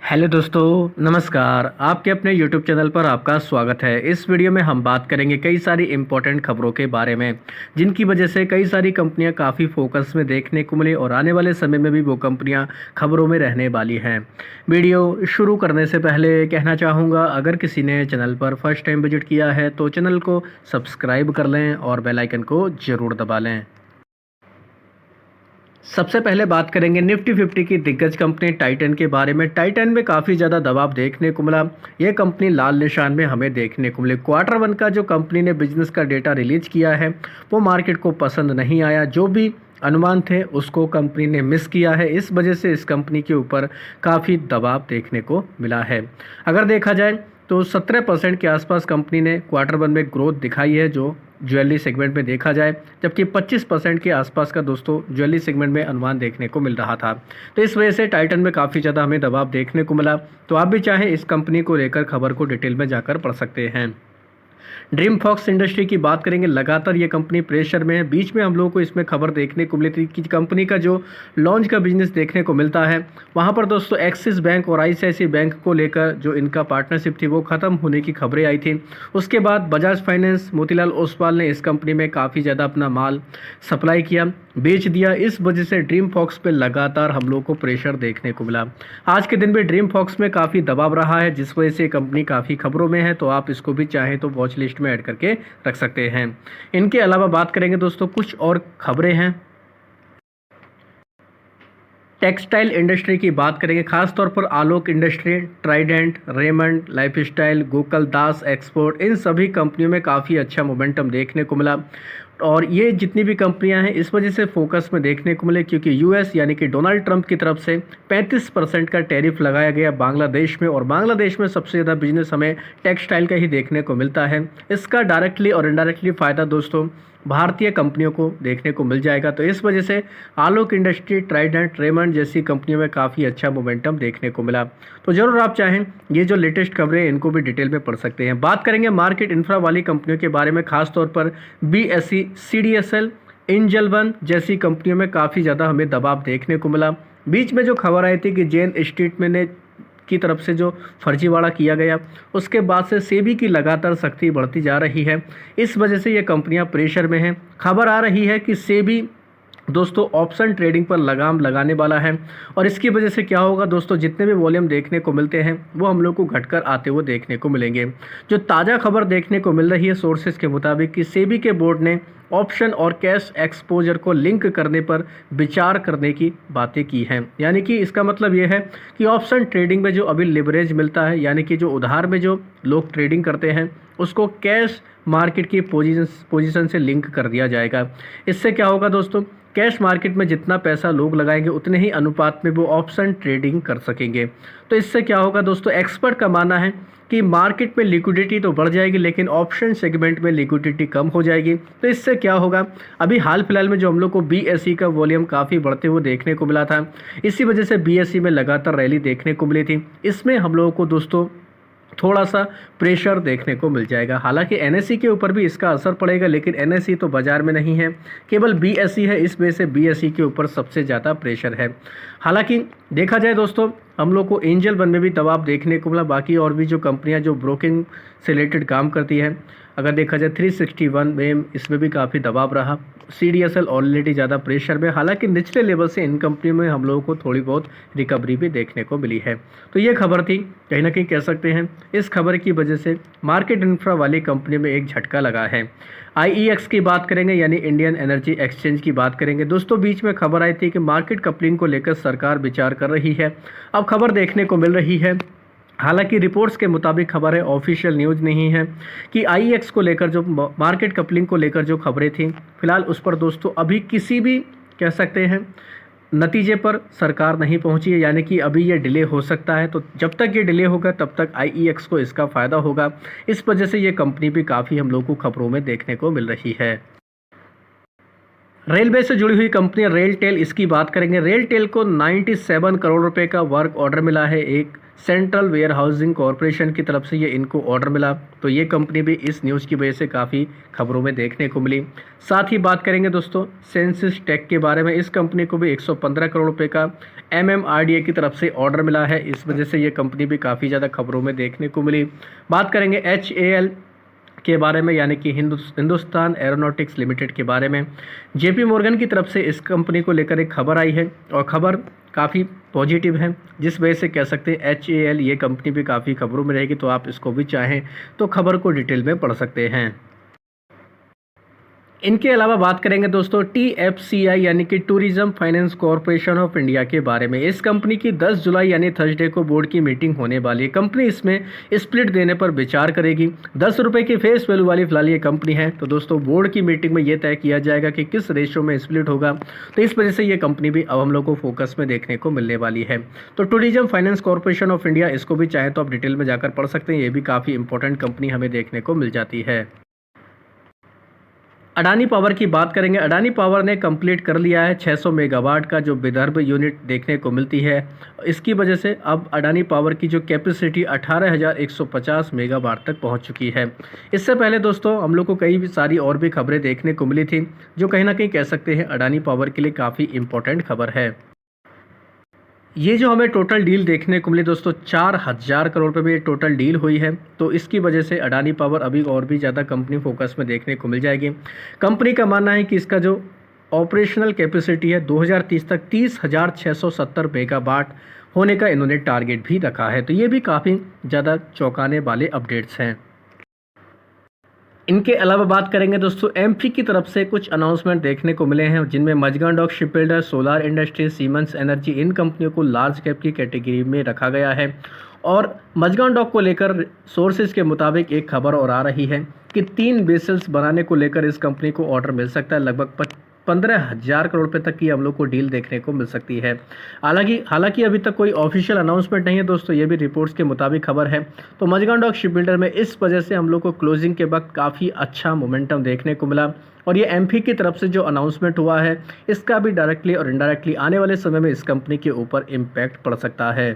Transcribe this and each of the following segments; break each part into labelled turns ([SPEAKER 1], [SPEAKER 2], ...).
[SPEAKER 1] Hello दोस्तों, नमस्कार। आपके अपने यूट्यूब चैनल पर आपका स्वागत है। इस वीडियो में हम बात करेंगे कई सारी इम्पोर्टेंट खबरों के बारे में, जिनकी वजह से कई सारी कंपनियां काफ़ी फोकस में देखने को मिली और आने वाले समय में भी वो कंपनियां खबरों में रहने वाली हैं। वीडियो शुरू करने से पहले कहना चाहूँगा, अगर किसी ने चैनल पर फर्स्ट टाइम विजिट किया है तो चैनल को सब्सक्राइब कर लें और बेल आइकन को ज़रूर दबा लें। सबसे पहले बात करेंगे निफ्टी 50 की दिग्गज कंपनी टाइटन के बारे में। टाइटन में काफ़ी ज़्यादा दबाव देखने को मिला। यह कंपनी लाल निशान में हमें देखने को मिली। क्वार्टर वन का जो कंपनी ने बिजनेस का डेटा रिलीज किया है वो मार्केट को पसंद नहीं आया। जो भी अनुमान थे उसको कंपनी ने मिस किया है। इस वजह से इस कंपनी के ऊपर काफ़ी दबाव देखने को मिला है। अगर देखा जाए तो 17% के आसपास कंपनी ने क्वार्टर वन में ग्रोथ दिखाई है, जो ज्वेलरी सेगमेंट में देखा जाए, जबकि 25% के आसपास का दोस्तों ज्वेलरी सेगमेंट में अनुमान देखने को मिल रहा था। तो इस वजह से टाइटन में काफ़ी ज़्यादा हमें दबाव देखने को मिला। तो आप भी चाहें इस कंपनी को लेकर खबर को डिटेल में जाकर पढ़ सकते हैं। ड्रीम फॉक्स इंडस्ट्री की बात करेंगे, लगातार ये कंपनी प्रेशर में है। बीच में हम लोगों को इसमें खबर देखने को मिली थी कि कंपनी का जो लॉन्च का बिजनेस देखने को मिलता है, वहाँ पर दोस्तों एक्सिस बैंक और आईसीआईसीआई बैंक को लेकर जो इनका पार्टनरशिप थी वो ख़त्म होने की खबरें आई थी। उसके बाद बजाज फाइनेंस, मोतीलाल ओसवाल ने इस कंपनी में काफ़ी ज़्यादा अपना माल सप्लाई किया, बेच दिया। इस वजह से ड्रीम फॉक्स पे लगातार हम लोग को प्रेशर देखने को मिला। आज के दिन भी ड्रीम फॉक्स में काफ़ी दबाव रहा है, जिस वजह से कंपनी काफ़ी खबरों में है। तो आप इसको भी चाहें तो वॉच लिस्ट में ऐड करके रख सकते हैं। इनके अलावा बात करेंगे दोस्तों, कुछ और खबरें हैं। टेक्सटाइल इंडस्ट्री की बात करेंगे, खासतौर पर Alok industry, Trident, Raymond lifestyle, Gokul Das export, इन सभी कंपनियों में काफ़ी अच्छा मोमेंटम देखने को मिला। और ये जितनी भी कंपनियां हैं इस वजह से फोकस में देखने को मिले, क्योंकि यूएस यानी कि डोनाल्ड ट्रंप की तरफ से 35% का टैरिफ लगाया गया बांग्लादेश में। और बांग्लादेश में सबसे ज़्यादा बिजनेस हमें टेक्सटाइल का ही देखने को मिलता है। इसका डायरेक्टली और इनडायरेक्टली फ़ायदा दोस्तों भारतीय कंपनियों को देखने को मिल जाएगा। तो इस वजह से आलोक इंडस्ट्री, ट्राइडेंट, रेमंड जैसी कंपनियों में काफ़ी अच्छा मोमेंटम देखने को मिला। तो ज़रूर आप चाहें ये जो लेटेस्ट खबरें हैं इनको भी डिटेल में पढ़ सकते हैं। बात करेंगे मार्केट इंफ्रा वाली कंपनियों के बारे में, खासतौर पर बीएसई, सीडीएसएल, एंजल वन जैसी कंपनियों में काफ़ी ज़्यादा हमें दबाव देखने को मिला। बीच में जो खबर आई थी कि जेन स्टेटमेंट ने की तरफ से जो फर्जीवाड़ा किया गया, उसके बाद से सेबी की लगातार सख्ती बढ़ती जा रही है। इस वजह से ये कंपनियां प्रेशर में हैं। खबर आ रही है कि सेबी दोस्तों ऑप्शन ट्रेडिंग पर लगाम लगाने वाला है। और इसकी वजह से क्या होगा दोस्तों, जितने भी वॉल्यूम देखने को मिलते हैं वो हम लोग को घटकर आते हुए देखने को मिलेंगे। जो ताज़ा खबर देखने को मिल रही है सोर्सेज के मुताबिक कि सेबी के बोर्ड ने ऑप्शन और कैश एक्सपोजर को लिंक करने पर विचार करने की बातें की हैं। यानी कि इसका मतलब ये है कि ऑप्शन ट्रेडिंग में जो अभी लिवरेज मिलता है, यानी कि जो उधार में जो लोग ट्रेडिंग करते हैं, उसको कैश मार्केट की पोजीशन से लिंक कर दिया जाएगा। इससे क्या होगा दोस्तों, कैश मार्केट में जितना पैसा लोग लगाएंगे उतने ही अनुपात में वो ऑप्शन ट्रेडिंग कर सकेंगे। तो इससे क्या होगा दोस्तों, एक्सपर्ट का मानना है कि मार्केट में लिक्विडिटी तो बढ़ जाएगी, लेकिन ऑप्शन सेगमेंट में लिक्विडिटी कम हो जाएगी। तो इससे क्या होगा, अभी हाल फिलहाल में जो हम लोग को बीएसई का वॉल्यूम काफ़ी बढ़ते हुए देखने को मिला था, इसी वजह से बीएसई में लगातार रैली देखने को मिली थी। इसमें हम लोगों को दोस्तों थोड़ा सा प्रेशर देखने को मिल जाएगा। हालांकि एनएसई के ऊपर भी इसका असर पड़ेगा, लेकिन एनएसई तो बाजार में नहीं है, केवल बीएसई है। इस वजह से बीएसई के ऊपर सबसे ज़्यादा प्रेशर है। हालांकि देखा जाए दोस्तों, हम लोग को एंजल वन में भी दबाव देखने को मिला। बाकी और भी जो कंपनियां जो ब्रोकिंग से रिलेटेड काम करती हैं, अगर देखा जाए 361 में इसमें भी काफ़ी दबाव रहा। सीडीएसएल ऑलरेडी ज़्यादा प्रेशर में, हालांकि निचले लेवल से इन कंपनियों में हम लोगों को थोड़ी बहुत रिकवरी भी देखने को मिली है। तो ये खबर थी, कहीं ना कहीं कह सकते हैं इस खबर की वजह से मार्केट इंफ्रा वाली कंपनी में एक झटका लगा है। आईईएक्स की बात करेंगे, यानी इंडियन एनर्जी एक्सचेंज की बात करेंगे दोस्तों। बीच में खबर आई थी कि मार्केट कपलिंग को लेकर सरकार विचार कर रही है। अब खबर देखने को मिल रही है, हालांकि रिपोर्ट्स के मुताबिक खबर है, ऑफिशियल न्यूज़ नहीं है, कि आईईएक्स को लेकर जो मार्केट कपलिंग को लेकर जो खबरें थी, फिलहाल उस पर दोस्तों अभी किसी भी कह सकते हैं नतीजे पर सरकार नहीं पहुंची है। यानी कि अभी ये डिले हो सकता है। तो जब तक ये डिले होगा तब तक आईईएक्स को इसका फ़ायदा होगा। इस वजह से ये कंपनी भी काफ़ी हम लोग को खबरों में देखने को मिल रही है। रेलवे से जुड़ी हुई कंपनी रेलटेल, इसकी बात करेंगे। रेलटेल को 97 करोड़ रुपए का वर्क ऑर्डर मिला है एक सेंट्रल वेयर हाउसिंग कॉरपोरेशन की तरफ से ये इनको ऑर्डर मिला, तो ये कंपनी भी इस न्यूज़ की वजह से काफ़ी खबरों में देखने को मिली। साथ ही बात करेंगे दोस्तों सेंसिस टेक के बारे में। इस कंपनी को भी 115 करोड़ रुपए का MMRDA की तरफ से ऑर्डर मिला है, इस वजह से ये कंपनी भी काफ़ी ज़्यादा खबरों में देखने को मिली। बात करेंगे HAL के बारे में, यानी कि हिंदुस्तान एरोनॉटिक्स लिमिटेड के बारे में। JP मॉर्गन की तरफ से इस कंपनी को लेकर एक खबर आई है और खबर काफ़ी पॉजिटिव है, जिस वजह से कह सकते हैं HAL ये कंपनी भी काफ़ी खबरों में रहेगी, तो आप इसको भी चाहें तो खबर को डिटेल में पढ़ सकते हैं। इनके अलावा बात करेंगे दोस्तों TFCI यानी कि tourism finance corporation of India के बारे में। इस कंपनी की 10 जुलाई यानी थर्सडे को बोर्ड की मीटिंग होने वाली है। कंपनी इसमें स्प्लिट देने पर विचार करेगी। 10 रुपये की फेस वैल्यू वाली फिलहाल ये कंपनी है, तो दोस्तों बोर्ड की मीटिंग में ये तय किया जाएगा कि किस रेशो में स्प्लिट होगा, तो इस वजह से ये कंपनी भी अब हम लोग को फोकस में देखने को मिलने वाली है। तो tourism finance corporation of India, इसको भी चाहें तो आप डिटेल में जाकर पढ़ सकते हैं, ये भी काफ़ी इंपॉर्टेंट कंपनी हमें देखने को मिल जाती है। अडानी पावर की बात करेंगे। अडानी पावर ने कंप्लीट कर लिया है 600 मेगावाट का जो विदर्भ यूनिट देखने को मिलती है। इसकी वजह से अब अडानी पावर की जो कैपेसिटी 18,150 मेगावाट तक पहुंच चुकी है। इससे पहले दोस्तों हम लोग को कई भी सारी और भी खबरें देखने को मिली थी, जो कहीं ना कहीं कह सकते हैं अडानी पावर के लिए काफ़ी इंपॉर्टेंट खबर है। ये जो हमें टोटल डील देखने को मिली दोस्तों, 4,000 करोड़ रुपए में ये टोटल डील हुई है, तो इसकी वजह से अडानी पावर अभी और भी ज़्यादा कंपनी फोकस में देखने को मिल जाएगी। कंपनी का मानना है कि इसका जो ऑपरेशनल कैपेसिटी है 2030 तक 30,670 मेगावाट होने का इन्होंने टारगेट भी रखा है, तो ये भी काफ़ी ज़्यादा चौंकाने वाले अपडेट्स हैं। इनके अलावा बात करेंगे दोस्तों MP की तरफ से कुछ अनाउंसमेंट देखने को मिले हैं, जिनमें Mazagon dock shipbuilder, solar industry, Siemens energy, इन कंपनियों को लार्ज कैप की कैटेगरी में रखा गया है। और मजगान डॉक को लेकर सोर्सेज के मुताबिक एक खबर और आ रही है कि 3 वेसल्स बनाने को लेकर इस कंपनी को ऑर्डर मिल सकता है। लगभग 15,000 करोड़ रुपए तक की हम लोग को डील देखने को मिल सकती है। हालांकि अभी तक कोई ऑफिशियल अनाउंसमेंट नहीं है दोस्तों, ये भी रिपोर्ट्स के मुताबिक खबर है। तो मजगान डॉक शिपबिल्डर में इस वजह से हम लोग को क्लोजिंग के वक्त काफ़ी अच्छा मोमेंटम देखने को मिला, और ये MP की तरफ से जो अनाउंसमेंट हुआ है इसका भी डायरेक्टली और इनडायरेक्टली आने वाले समय में इस कंपनी के ऊपर इम्पैक्ट पड़ सकता है।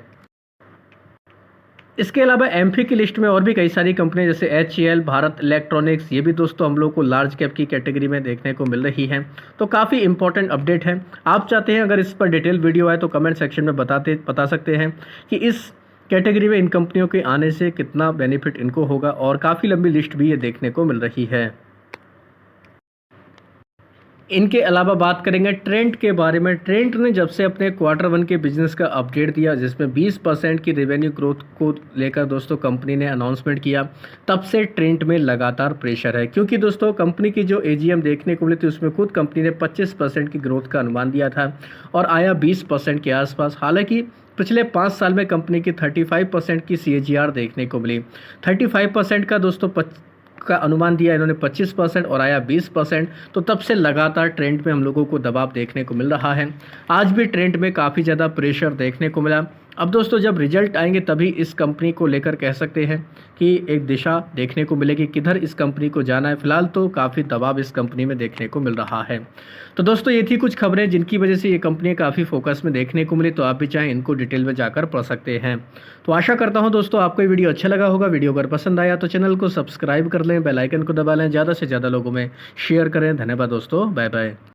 [SPEAKER 1] इसके अलावा MP की लिस्ट में और भी कई सारी कंपनी जैसे HAL, भारत इलेक्ट्रॉनिक्स, ये भी दोस्तों हम लोग को लार्ज कैप की कैटेगरी में देखने को मिल रही है। तो काफ़ी इंपॉर्टेंट अपडेट है। आप चाहते हैं अगर इस पर डिटेल वीडियो आए तो कमेंट सेक्शन में बता सकते हैं कि इस कैटेगरी में इन कंपनियों के आने से कितना बेनिफिट इनको होगा, और काफ़ी लंबी लिस्ट भी ये देखने को मिल रही है। इनके अलावा बात करेंगे ट्रेंट के बारे में। ट्रेंट ने जब से अपने Q1 के बिजनेस का अपडेट दिया, जिसमें 20% की रेवेन्यू ग्रोथ को लेकर दोस्तों कंपनी ने अनाउंसमेंट किया, तब से ट्रेंट में लगातार प्रेशर है, क्योंकि दोस्तों कंपनी की जो AGM देखने को मिली थी उसमें खुद कंपनी ने 25% की ग्रोथ का अनुमान दिया था और आया 20% के आसपास। हालांकि पिछले 5 साल में कंपनी की 35% की CAGR देखने को मिली। 35% का दोस्तों का अनुमान दिया इन्होंने 25% और आया 20%, तो तब से लगातार ट्रेंड में हम लोगों को दबाव देखने को मिल रहा है। आज भी ट्रेंड में काफ़ी ज़्यादा प्रेशर देखने को मिला। अब दोस्तों जब रिजल्ट आएंगे तभी इस कंपनी को लेकर कह सकते हैं कि एक दिशा देखने को मिलेगी किधर इस कंपनी को जाना है। फिलहाल तो काफ़ी दबाव इस कंपनी में देखने को मिल रहा है। तो दोस्तों ये थी कुछ खबरें जिनकी वजह से ये कंपनी काफ़ी फोकस में देखने को मिली, तो आप भी चाहें इनको डिटेल में जाकर पढ़ सकते हैं। तो आशा करता हूँ दोस्तों आपको ये वीडियो अच्छा लगा होगा। वीडियो अगर पसंद आया तो चैनल को सब्सक्राइब कर लें, बेल आइकन को दबा लें, ज़्यादा से ज़्यादा लोगों में शेयर करें। धन्यवाद दोस्तों, बाय बाय।